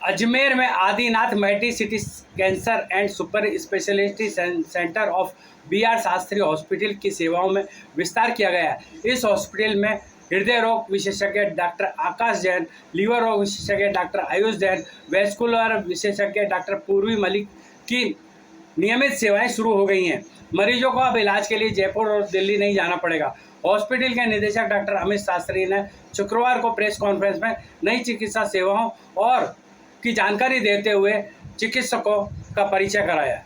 अजमेर में Adinath multi city cancer and super speciality centre of BR Shastri hospital की सेवाओं में विस्तार किया गया है। इस हॉस्पिटल में हृदय रोग विशेषज्ञ डॉक्टर आकाश जैन, लीवर रोग विशेषज्ञ डॉक्टर आयुष जैन, वैस्कुलर विशेषज्ञ डॉक्टर पूर्वी मलिक की नियमित सेवाएं शुरू हो गई हैं। मरीजों को अब इलाज के लिए जयपुर और दिल्ली नहीं जाना पड़ेगा। हॉस्पिटल के निदेशक डॉक्टर अमित शास्त्री ने शुक्रवार को प्रेस कॉन्फ्रेंस में नई चिकित्सा सेवाओं और की जानकारी देते हुए चिकित्सकों का परिचय कराया।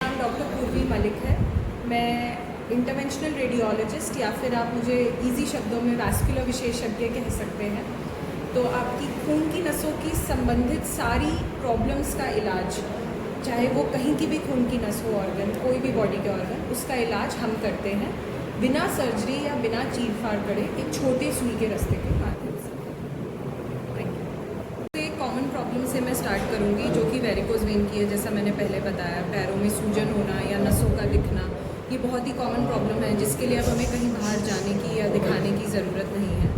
डॉक्टर पूर्वी मलिक है। मैं इंटरवेंशनल रेडियोलॉजिस्ट या फिर आप मुझे इजी शब्दों में वैस्कुलर विशेषज्ञ कह सकते हैं। तो आपकी खून की नसों की संबंधित सारी प्रॉब्लम्स का इलाज, चाहे वो कहीं की भी खून की नस हो, ऑर्गन, कोई भी बॉडी के ऑर्गन, उसका इलाज हम करते हैं बिना सर्जरी या बिना चीर फाड़ करे, एक छोटे सुई के रास्ते के माध्यम से। एक कॉमन प्रॉब्लम से मैं स्टार्ट करूंगी जो कि वेरिकोज वेन की है। जैसा मैंने पहले बताया, पैरों में सूजन होना या नसों का दिखना, ये बहुत ही कॉमन प्रॉब्लम है जिसके लिए अब हमें कहीं बाहर जाने की या दिखाने की ज़रूरत नहीं है।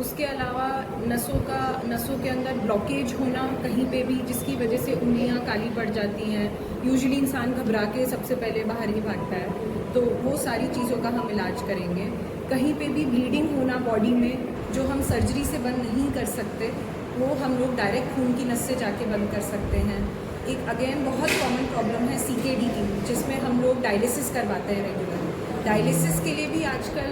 उसके अलावा नसों के अंदर ब्लॉकेज होना कहीं पे भी, जिसकी वजह से उंगलियां काली पड़ जाती हैं। यूजुअली इंसान घबरा के सबसे पहले बाहर ही भागता है, तो वो सारी चीज़ों का हम इलाज करेंगे। कहीं पे भी ब्लीडिंग होना बॉडी में, जो हम सर्जरी से बंद नहीं कर सकते, वो हम लोग डायरेक्ट खून की नस से जाके बंद कर सकते हैं। एक अगेन बहुत कॉमन प्रॉब्लम है CKD की, जिसमें हम लोग डायलिसिस करवाते हैं रेगुलर। डायलिसिस के लिए भी आजकल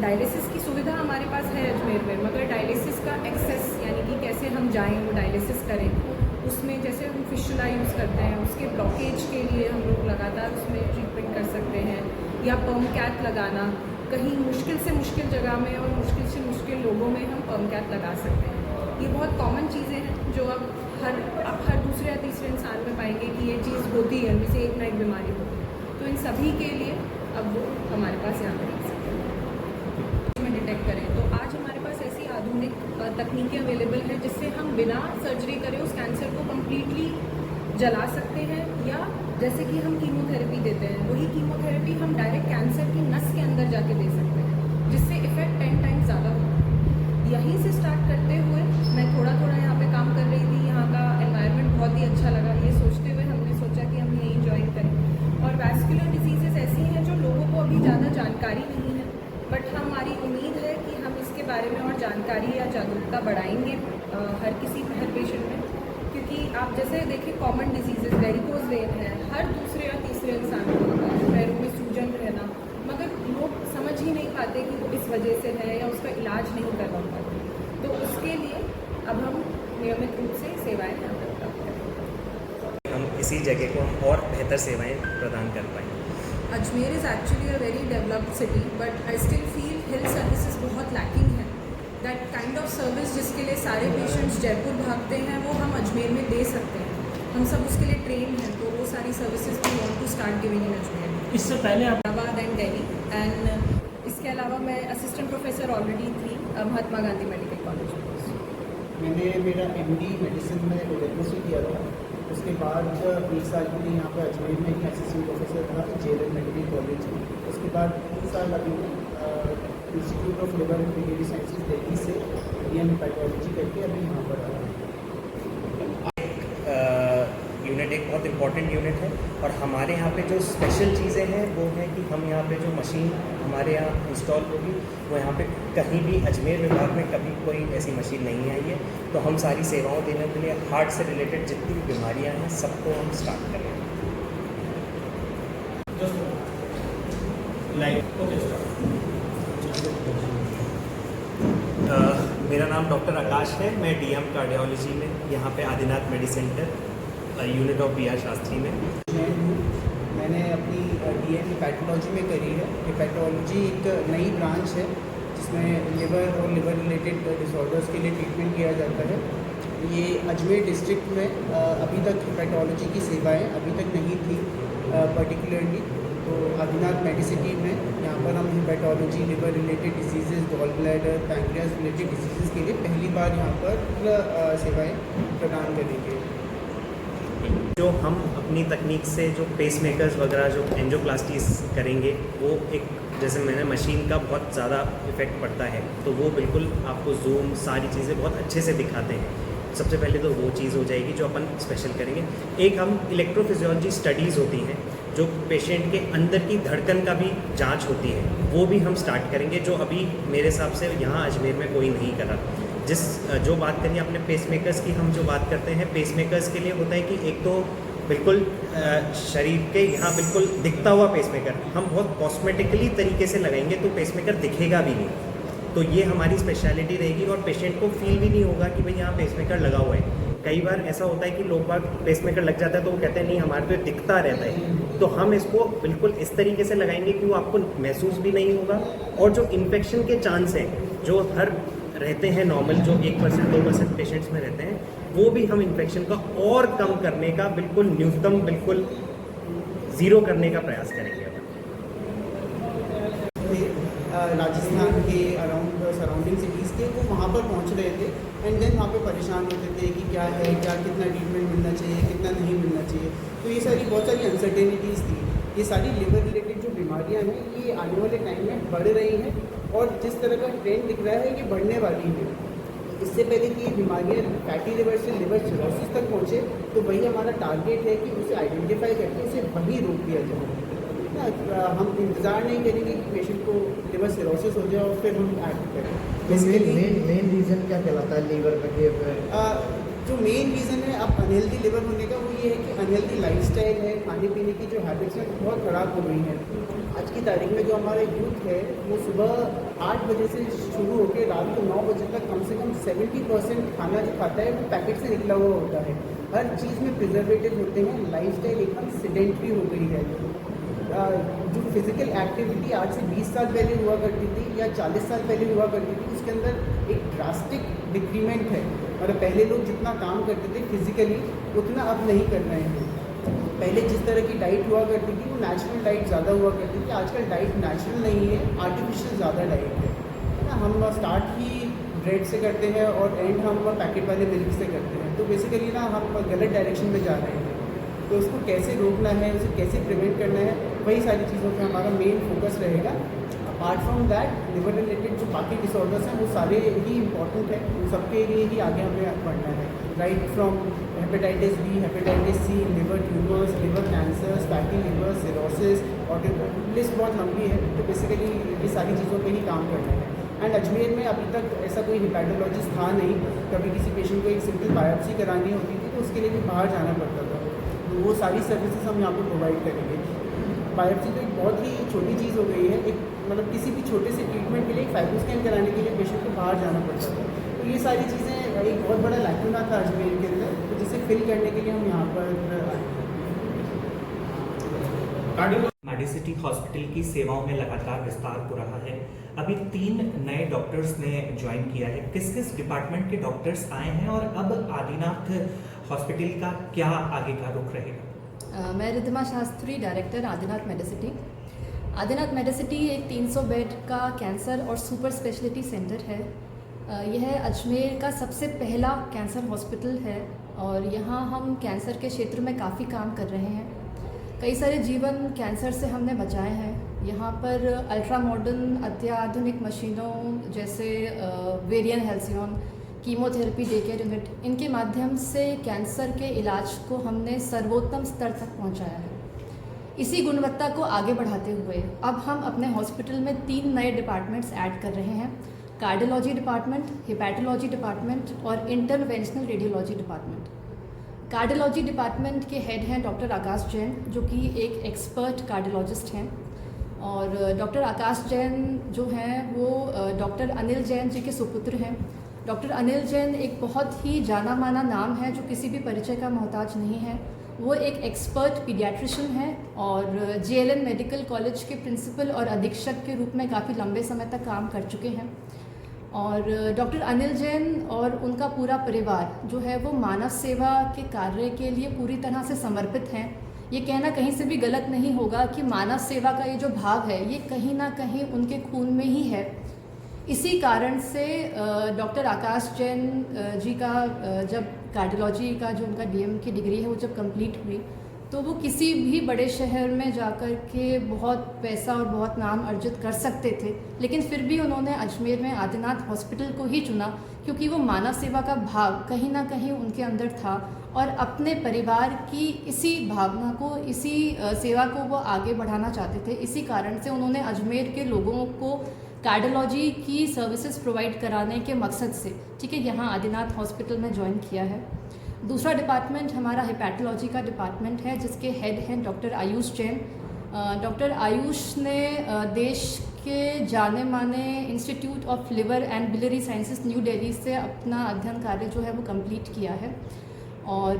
डायलिसिस की सुविधा हमारे पास है अजमेर में, मगर डायलिसिस का एक्सेस, यानी कि कैसे हम जाएं वो डायलिसिस करें, उसमें जैसे हम फिशुला यूज़ करते हैं, उसके ब्लॉकेज के लिए हम लोग लगातार उसमें ट्रीटमेंट कर सकते हैं। या पर्म कैथ लगाना, कहीं मुश्किल से मुश्किल जगह में और मुश्किल से मुश्किल लोगों में हम पर्म कैथ लगा सकते हैं। ये बहुत कॉमन चीज़ें हैं जो आप हर दूसरे या तीसरे इंसान में पाएंगे कि ये चीज़ होती है, उनमें से एक ना एक बीमारी होती है। तो इन सभी के लिए अब वो हमारे पास यहाँ पर आ सकते हैं में डिटेक्ट करें। तो आज हमारे पास ऐसी आधुनिक तकनीकें अवेलेबल हैं जिससे हम बिना सर्जरी करे उस कैंसर को कम्प्लीटली जला सकते हैं, या जैसे कि हम कीमोथेरेपी देते हैं वही कीमोथेरेपी हम डायरेक्ट कैंसर की नस के अंदर जाके दे सकते हैं, जिससे इफेक्ट 10 टाइम्स ज़्यादा होगा। यहीं से स्टार्ट करते हुए मैं थोड़ा यहाँ पे काम कर रही थी, यहाँ का एनवायरनमेंट बहुत ही अच्छा लगा, ये सोचते हुए हमने सोचा कि हम यहीं ज्वाइन करें। और वैस्कुलर डिजीज़ेस ऐसी हैं जो लोगों को अभी ज़्यादा जानकारी नहीं है, बट हमारी उम्मीद है कि हम इसके बारे में और जानकारी या जागरूकता बढ़ाएंगे हर पेशेंट में, क्योंकि आप जैसे देखिए कॉमन डिजीजेस वेरिकोज वेन है, हर दूसरे या तीसरे इंसान को होता है, पैरों में सूजन रहना, मगर लोग समझ ही नहीं पाते कि वो इस वजह से है या उसका इलाज नहीं करवा पाते। तो उसके लिए अब हम नियमित रूप से सेवाएं यहाँ पर प्राप्त करें। हम इसी जगह को हम और बेहतर सेवाएं प्रदान कर पाएँ। Ajmer is actually a very developed city, but I still feel health services बहुत लैकिंग है। दैट काइंड ऑफ सर्विस जिसके लिए सारे पेशेंट्स जयपुर भागते हैं वो हम अजमेर में दे सकते हैं। हम सब उसके लिए ट्रेन हैं, तो वो सारी services we want to start giving in Ajmer. इससे पहले आप हैदराबाद एंड दिल्ली, एंड इसके अलावा मैं असिस्टेंट प्रोफेसर ऑलरेडी थी महात्मा गांधी मेडिकल कॉलेज में। मैंने मेरा MD मेडिसिन में उदयपुर से किया था, उसके बाद 1 साल के लिए यहाँ पर अजमेर में ही असिस्टेंट प्रोफेसर था JLL मेडिकल कॉलेज में। उसके बाद 3 साल अभी institute of liver and kidney sciences Delhi से DM पैथोलॉजी करके अभी यहाँ पर आया। यूनिट एक बहुत इम्पॉर्टेंट यूनिट है, और हमारे यहाँ पे जो स्पेशल चीज़ें हैं वो है कि हम यहाँ पे जो मशीन हमारे यहाँ इंस्टॉल होगी वो यहाँ पे कहीं भी अजमेर विभाग में कभी कोई ऐसी मशीन नहीं आई है। तो हम सारी सेवाओं देने के लिए हार्ट से रिलेटेड जितनी भी बीमारियाँ हैं सबको हम स्टार्ट करें। मेरा नाम डॉक्टर आकाश है, मैं DM कार्डियोलॉजी में यहाँ पे Adinath medicentre unit of BR Shastri में। मैंने अपनी DM पैथोलॉजी में करी है। पैथोलॉजी एक नई ब्रांच है जिसमें लिवर और लिवर रिलेटेड डिसऑर्डर्स के लिए ट्रीटमेंट किया जाता है। ये अजमेर डिस्ट्रिक्ट में अभी तक पैथोलॉजी की सेवाएं अभी तक नहीं थी पर्टिकुलरली। तो आदिनाथ मेडिसिटी में यहाँ पर हम hepatology, liver related diseases, gall bladder, pancreas related diseases के लिए पहली बार यहाँ पर सेवाएं प्रदान करेंगे। जो हम अपनी तकनीक से जो पेसमेकर्स वगैरह जो एंजियोप्लास्टीज करेंगे वो एक जैसे मैंने मशीन का बहुत ज़्यादा इफेक्ट पड़ता है, तो वो बिल्कुल आपको जूम सारी चीज़ें बहुत अच्छे से दिखाते हैं। सबसे पहले तो वो चीज़ हो जाएगी जो अपन स्पेशल करेंगे। एक हम इलेक्ट्रोफिजियोलॉजी स्टडीज़ होती हैं जो पेशेंट के अंदर की धड़कन का भी जांच होती है, वो भी हम स्टार्ट करेंगे, जो अभी मेरे हिसाब से यहाँ अजमेर में कोई नहीं कर रहा। जो बात करिए अपने पेसमेकर्स की, हम जो बात करते हैं पेसमेकर्स के लिए होता है कि एक तो बिल्कुल शरीर के यहाँ बिल्कुल दिखता हुआ पेसमेकर हम बहुत कॉस्मेटिकली तरीके से लगाएंगे तो पेसमेकर दिखेगा भी नहीं। तो ये हमारी स्पेशलिटी रहेगी और पेशेंट को फील भी नहीं होगा कि भाई यहाँ पेसमेकर लगा हुआ है। कई बार ऐसा होता है कि लोग बाग पेसमेकर लग जाता है तो वो कहते हैं नहीं हमारे तो दिखता रहता है, तो हम इसको बिल्कुल इस तरीके से लगाएंगे कि वो आपको महसूस भी नहीं होगा। और जो इन्फेक्शन के चांस हैं जो हर रहते हैं नॉर्मल, जो 1% 2% पेशेंट्स में रहते हैं, वो भी हम इन्फेक्शन का और कम करने का बिल्कुल न्यूनतम बिल्कुल ज़ीरो करने का प्रयास करेंगे। राजस्थान के अराउंड सराउंडिंग सिटीज़ के वो वहाँ पर पहुँच रहे थे एंड देन वहाँ पे परेशान होते थे कि क्या है, क्या कितना ट्रीटमेंट मिलना चाहिए, कितना नहीं मिलना चाहिए। तो ये सारी बहुत सारी अनसर्टेनिटीज़ थी। ये सारी लिवर रिलेटेड जो बीमारियाँ हैं ये आने वाले टाइम में बढ़ रही हैं और जिस तरह का ट्रेंड दिख रहा है ये बढ़ने वाली है। इससे पहले कि ये बीमारियाँ फैटी लिवर से लिवर सिरोसिस तक पहुँचे तो वही हमारा टारगेट है कि उसे आइडेंटिफाई करके उसे वहीं रोक दिया जाए। हम इंतज़ार नहीं करेंगे कि पेशेंट को लिवर सिरोसिस हो जाए और फिर हम एक्ट करें। तो मेन रीज़न क्या कहलाता है लीवर का? जो मेन रीज़न है अब अनहेल्दी लिवर होने का वो ये है कि अनहेल्दी लाइफस्टाइल है, खाने पीने की जो हैबिट्स हैं बहुत ख़राब हो गई हैं। आज की तारीख में जो हमारा यूथ है वो सुबह 8 बजे से शुरू होकर रात को 9 बजे तक कम से कम 70% खाना जो खाता है वो पैकेट से निकला हुआ होता है। हर चीज़ में प्रिजर्वेटिव होते हैं, लाइफस्टाइल एकदम सेडेंटरी हो गई है। जो फिज़िकल एक्टिविटी आज से 20 साल पहले हुआ करती थी या 40 साल पहले हुआ करती थी उसके अंदर एक ड्रास्टिक डिक्रीमेंट है। और पहले लोग जितना काम करते थे फिजिकली उतना अब नहीं कर रहे हैं। पहले जिस तरह की डाइट हुआ करती थी वो नेचुरल डाइट ज़्यादा हुआ करती थी, आजकल डाइट नेचुरल नहीं है, आर्टिफिशियल ज़्यादा डाइट है ना। हम स्टार्ट ही ब्रेड से करते हैं और एंड हम पैकेट वाले मिल्क से करते हैं, तो बेसिकली ना हम गलत डायरेक्शन में जा रहे हैं। तो उसको कैसे रोकना है, उसे कैसे प्रिवेंट करना है, वही सारी चीज़ों पर हमारा मेन फोकस रहेगा। Apart from that liver related जो बाकी डिसऑर्डर्स हैं वो सारे ही इंपॉर्टेंट है, उन सबके लिए ही आगे हमें बढ़ना है, right from hepatitis B, hepatitis C, liver tumours, liver cancers, fatty liver, cirrhosis, और लिस्ट बहुत लंबी है। तो बेसिकली ये सारी चीज़ों पे ही काम करना है। एंड अजमेर में अभी तक ऐसा कोई हिपैटोलॉजिस्ट था नहीं, कभी किसी पेशेंट को एक सिंपल बायोप्सी करानी होती थी तो उसके लिए भी बाहर जाना पड़ता था, तो वो सारी सर्विसेज हम यहाँ पर प्रोवाइड करेंगे। बायोप्सी तो एक बहुत ही छोटी चीज़ हो गई है, एक मतलब किसी भी छोटे से ट्रीटमेंट के लिए एक फाइब्रो स्कैन कराने के लिए पेशेंट को बाहर जाना पड़ता था। तो ये सारी चीज़ें एक बहुत बड़ा लैक्यूना था अजमेर के अंदर, तो जिसे फिल करने के लिए हम यहाँ पर मेडिसिटी हॉस्पिटल की सेवाओं में लगातार विस्तार हो रहा है। अभी 3 नए डॉक्टर्स ने ज्वाइन किया है। किस किस डिपार्टमेंट के डॉक्टर्स आए हैं और अब आदिनाथ हॉस्पिटल का क्या आगे का रुख रहेगा? मैं रिद्धिमा शास्त्री, डायरेक्टर आदिनाथ मेडिसिटी। आदिनाथ मेडिसिटी एक 300 बेड का कैंसर और सुपर स्पेशलिटी सेंटर है। यह अजमेर का सबसे पहला कैंसर हॉस्पिटल है और यहाँ हम कैंसर के क्षेत्र में काफ़ी काम कर रहे हैं। कई सारे जीवन कैंसर से हमने बचाए हैं। यहाँ पर अल्ट्रा मॉडर्न अत्याधुनिक मशीनों जैसे Varian Halcyon, chemotherapy day care unit, इनके माध्यम से कैंसर के इलाज को हमने सर्वोत्तम स्तर तक पहुँचाया है। इसी गुणवत्ता को आगे बढ़ाते हुए अब हम अपने हॉस्पिटल में 3 नए डिपार्टमेंट्स ऐड कर रहे हैं: कार्डियोलॉजी डिपार्टमेंट, हिपैटोलॉजी डिपार्टमेंट और interventional radiology department. Cardiology department के हेड हैं डॉक्टर आकाश जैन, जो कि एक एक्सपर्ट कार्डियोलॉजिस्ट हैं, और डॉक्टर आकाश जैन जो हैं वो डॉक्टर अनिल जैन जी के सुपुत्र हैं। डॉक्टर अनिल जैन एक बहुत ही जाना माना नाम है जो किसी भी परिचय का मोहताज नहीं है। वो एक एक्सपर्ट पीडियाट्रिशियन हैं और JLN मेडिकल कॉलेज के प्रिंसिपल और अधीक्षक के रूप में काफ़ी लंबे समय तक काम कर चुके हैं। और डॉक्टर अनिल जैन और उनका पूरा परिवार जो है वो मानव सेवा के कार्य के लिए पूरी तरह से समर्पित हैं। ये कहना कहीं से भी गलत नहीं होगा कि मानव सेवा का ये जो भाव है ये कहीं ना कहीं उनके खून में ही है। इसी कारण से डॉक्टर आकाश जैन जी का जब कार्डियोलॉजी का जो उनका DM की डिग्री है वो जब कंप्लीट हुई तो वो किसी भी बड़े शहर में जाकर के बहुत पैसा और बहुत नाम अर्जित कर सकते थे, लेकिन फिर भी उन्होंने अजमेर में आदिनाथ हॉस्पिटल को ही चुना क्योंकि वो मानव सेवा का भाव कहीं ना कहीं उनके अंदर था और अपने परिवार की इसी भावना को, इसी सेवा को वो आगे बढ़ाना चाहते थे। इसी कारण से उन्होंने अजमेर के लोगों को कार्डियोलॉजी की सर्विसेज प्रोवाइड कराने के मकसद से यहाँ आदिनाथ हॉस्पिटल में ज्वाइन किया है। दूसरा डिपार्टमेंट हमारा हिपैटोलॉजी का डिपार्टमेंट है जिसके हेड हैं डॉक्टर आयुष जैन। डॉक्टर आयुष ने देश के जाने माने institute of liver and biliary sciences new Delhi से अपना अध्ययन कार्य जो है वो कंप्लीट किया है। और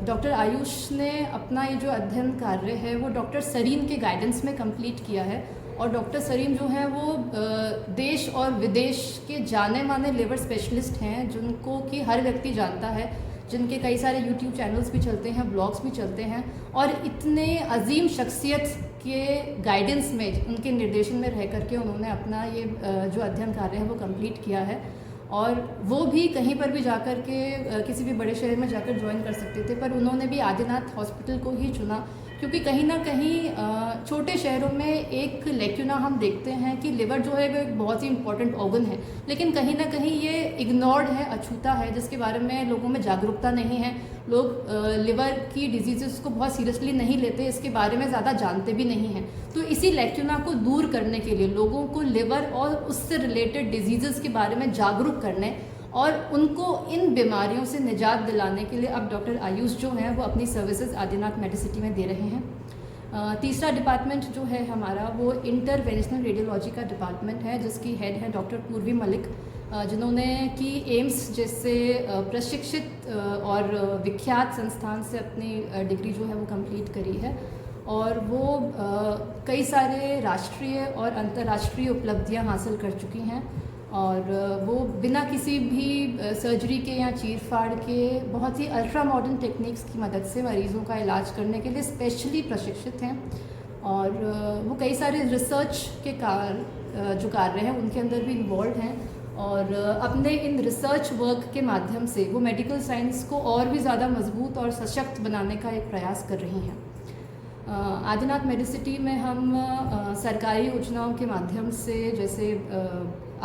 डॉक्टर आयुष ने अपना ये जो अध्ययन कार्य है वो डॉक्टर सरीन के गाइडेंस में कंप्लीट किया है। और डॉक्टर सरीन जो हैं वो देश और विदेश के जाने माने लिवर स्पेशलिस्ट हैं जिनको कि हर व्यक्ति जानता है, जिनके कई सारे YouTube चैनल्स भी चलते हैं, ब्लॉग्स भी चलते हैं, और इतने अजीम शख्सियत के गाइडेंस में, उनके निर्देशन में रह करके उन्होंने अपना ये जो अध्ययन कार्य है वो कंप्लीट किया है। और वो भी कहीं पर भी जाकर के किसी भी बड़े शहर में जाकर ज्वाइन कर सकते थे, पर उन्होंने भी आदिनाथ हॉस्पिटल को ही चुना क्योंकि कहीं ना कहीं छोटे शहरों में एक लेक्यूना हम देखते हैं कि लिवर जो है वो एक बहुत ही इंपॉर्टेंट ऑर्गन है, लेकिन कहीं ना कहीं ये इग्नोर्ड है, अछूता है, जिसके बारे में लोगों में जागरूकता नहीं है। लोग लिवर की डिजीज़ को बहुत सीरियसली नहीं लेते, इसके बारे में ज़्यादा जानते भी नहीं हैं। तो इसी लेक्यूना को दूर करने के लिए, लोगों को लिवर और उससे रिलेटेड डिजीज़ के बारे में जागरूक करने और उनको इन बीमारियों से निजात दिलाने के लिए अब डॉक्टर आयुष जो हैं वो अपनी सर्विसेज आदिनाथ मेडिसिटी में दे रहे हैं। तीसरा डिपार्टमेंट जो है हमारा वो इंटरवेंशनल रेडियोलॉजी का डिपार्टमेंट है जिसकी हेड है डॉक्टर पूर्वी मलिक, जिन्होंने कि एम्स जैसे प्रशिक्षित और विख्यात संस्थान से अपनी डिग्री जो है वो कंप्लीट करी है। और वो कई सारे राष्ट्रीय और अंतर्राष्ट्रीय उपलब्धियां हासिल कर चुकी हैं। और वो बिना किसी भी सर्जरी के या चीर फाड़ के बहुत ही अल्ट्रा मॉडर्न टेक्निक्स की मदद से मरीज़ों का इलाज करने के लिए स्पेशली प्रशिक्षित हैं। और वो कई सारे रिसर्च के जो कार्य हैं उनके अंदर भी इन्वॉल्व हैं, और अपने इन रिसर्च वर्क के माध्यम से वो मेडिकल साइंस को और भी ज़्यादा मजबूत और सशक्त बनाने का एक प्रयास कर रही हैं। आदिनाथ मेडिसिटी में हम सरकारी योजनाओं के माध्यम से, जैसे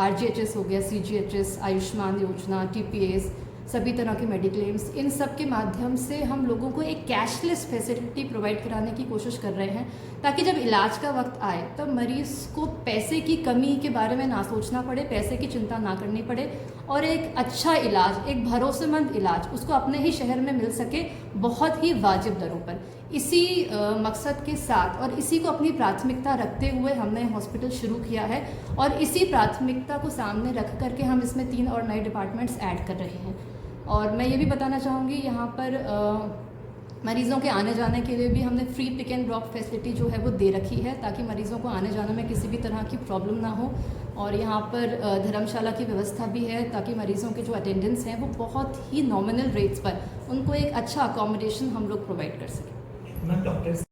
RGHS हो गया, CGHS, आयुष्मान योजना, TPS, सभी तरह के मेडिक्लेम्स, इन सब के माध्यम से हम लोगों को एक कैशलेस फैसिलिटी प्रोवाइड कराने की कोशिश कर रहे हैं, ताकि जब इलाज का वक्त आए तब मरीज़ को पैसे की कमी के बारे में ना सोचना पड़े, पैसे की चिंता ना करनी पड़े, और एक अच्छा इलाज, एक भरोसेमंद इलाज उसको अपने ही शहर में मिल सके बहुत ही वाजिब दरों पर। इसी मकसद के साथ और इसी को अपनी प्राथमिकता रखते हुए हमने हॉस्पिटल शुरू किया है, और इसी प्राथमिकता को सामने रख करके हम इसमें 3 और नए डिपार्टमेंट्स ऐड कर रहे हैं। और मैं ये भी बताना चाहूँगी, यहाँ पर मरीज़ों के आने जाने के लिए भी हमने free pick and drop facility जो है वो दे रखी है, ताकि मरीज़ों को आने जाने में किसी भी तरह की प्रॉब्लम ना हो। और यहाँ पर धर्मशाला की व्यवस्था भी है, ताकि मरीज़ों के जो अटेंडेंट्स हैं वो बहुत ही नॉमिनल रेट्स पर उनको एक अच्छा अकोमोडेशन हम लोग प्रोवाइड कर सकें। Ma'am, doctors